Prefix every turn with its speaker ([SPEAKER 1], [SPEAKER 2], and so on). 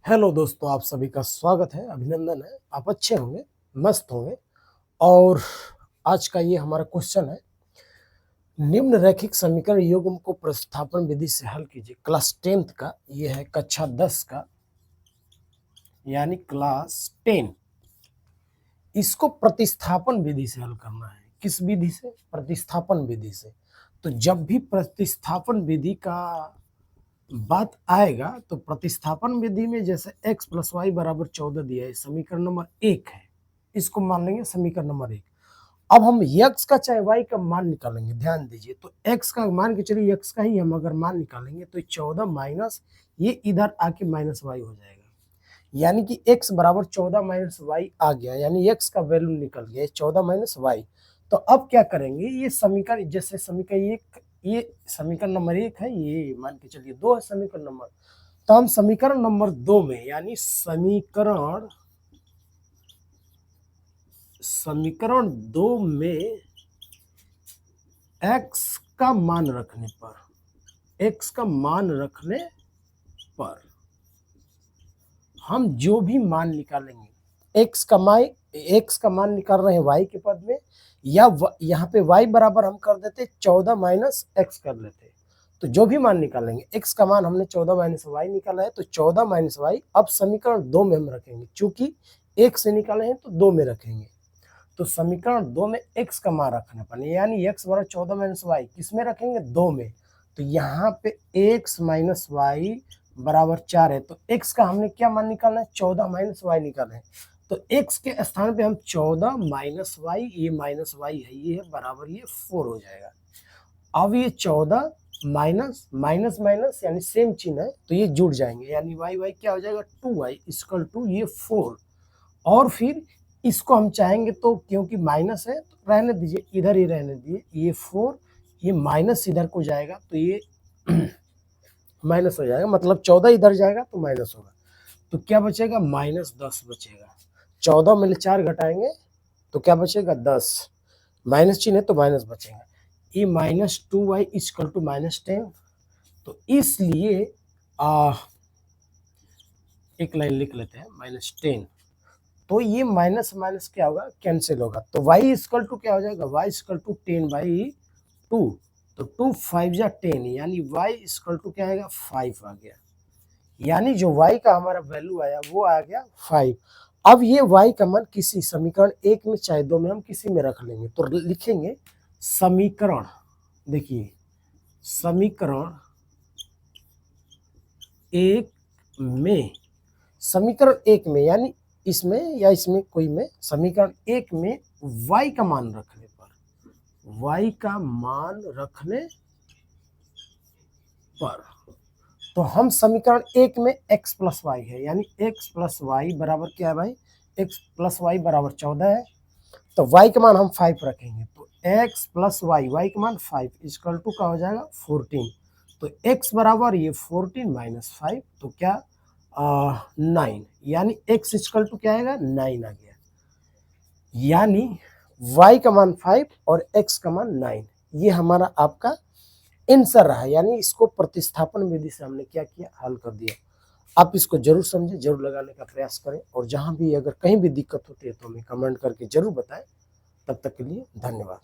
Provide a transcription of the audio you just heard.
[SPEAKER 1] Hello दोस्तों, आप सभी का स्वागत है, अभिनंदन है। आप अच्छे होंगे, मस्त होंगे। और आज का ये हमारा क्वेश्चन है, निम्न रैखिक समीकरण युग्म को प्रतिस्थापन विधि से हल कीजिए। क्लास 10th का ये है, कक्षा 10 का यानी क्लास 10। इसको प्रतिस्थापन विधि से हल करना है। किस विधि से? प्रतिस्थापन विधि से। तो जब भी प्रतिस्थापन विधि का बात आएगा तो प्रतिस्थापन विधि में जैसे x प्लस वाई बराबर 14 दिया है, समीकरण नंबर 1 है, इसको मान लेंगे समीकरण नंबर 1। अब हम x का चाहे y का मान निकालेंगे। ध्यान दीजिए, तो x का मान के चलिए, x का ही हम अगर मान निकालेंगे तो 14 माइनस ये इधर आके माइनस वाई हो जाएगा, यानी कि x बराबर 14 माइनस वाई आ गया, यानी x का वैल्यू निकल गया 14 माइनस वाई। तो अब क्या करेंगे, ये समीकरण जैसे समीकरण ये समीकरण नंबर 1 है, ये मान के चलिए 2 है समीकरण नंबर। तो हम समीकरण नंबर 2 में यानी समीकरण 2 में x का मान रखने पर हम जो भी मान निकालेंगे, x का मान निकाल रहे हैं y के पद में, या यहाँ पे y बराबर हम कर देते 14 माइनस x कर लेते। तो जो भी मान निकालेंगे, x का मान हमने 14 माइनस वाई निकाला है, तो 14 माइनस वाई अब समीकरण 2 में हम रखेंगे, चूंकि 1 से निकाले हैं तो 2 में रखेंगे। तो समीकरण 2 में x का मान रखना पड़ेगा, यानी x बराबर 14 माइनस वाई किस में रखेंगे? 2 में। तो यहाँ पे x माइनस वाई बराबर 4 है, तो x का हमने क्या मान निकालना है? 14 माइनस वाई निकालना है। तो x के स्थान पे हम 14 माइनस वाई, ये माइनस वाई है, ये है बराबर, ये 4 हो जाएगा। अब ये 14 माइनस माइनस माइनस यानी सेम चिन्ह है, तो ये जुड़ जाएंगे, यानी वाई वाई क्या हो जाएगा? 2y इक्वल टू ये 4। और फिर इसको हम चाहेंगे तो, क्योंकि माइनस है तो रहने दीजिए, इधर ही रहने दीजिए, ये 4, ये माइनस इधर को जाएगा तो ये माइनस हो जाएगा, मतलब 14 इधर जाएगा तो माइनस होगा। तो क्या बचेगा? माइनस 10 बचेगा। 14 में 4 घटाएंगे तो क्या बचेगा? 10। माइनस चिन्ह है तो माइनस बचेगा। ये minus 2y equal to minus 10। तो इसलिए एक लाइन लिख लेते हैं, माइनस 10। तो ये माइनस माइनस क्या होगा? कैंसिल होगा। तो y इक्वल टू क्या हो जाएगा? y equal to 10/2। तो 2 5 जा 10, यानी y इक्वल टू क्या आएगा? 5 आ गया, यानी जो y का हमारा वैल्यू आया वो आ गया 5। अब ये y का मान किसी समीकरण 1 में चाहे 2 में हम किसी में रख लेंगे। तो लिखेंगे समीकरण, देखिए समीकरण 1 में, समीकरण 1 में यानी इसमें या इसमें कोई में, समीकरण 1 में y का मान रखने पर तो हम समीकरण 1 में x प्लस वाई है, यानी x प्लस वाई बराबर क्या है भाई? x प्लस वाई बराबर 14 है। तो y का मान हम 5 रखेंगे, तो x प्लस वाई, y का मान 5 इक्वल टू क्या हो जाएगा? 14। तो x बराबर ये 14 माइनस 5, तो क्या 9, यानी x इक्वल टू क्या आएगा? 9 आ गया, यानी y का मान 5 और x का मान 9। ये हमारा आपका आंसर रहा, यानी इसको प्रतिस्थापन विधि से हमने क्या किया? हल कर दिया। आप इसको जरूर समझें, जरूर लगाने का प्रयास करें, और जहां भी अगर कहीं भी दिक्कत होती है तो हमें कमेंट करके जरूर बताएं। तब तक के लिए धन्यवाद।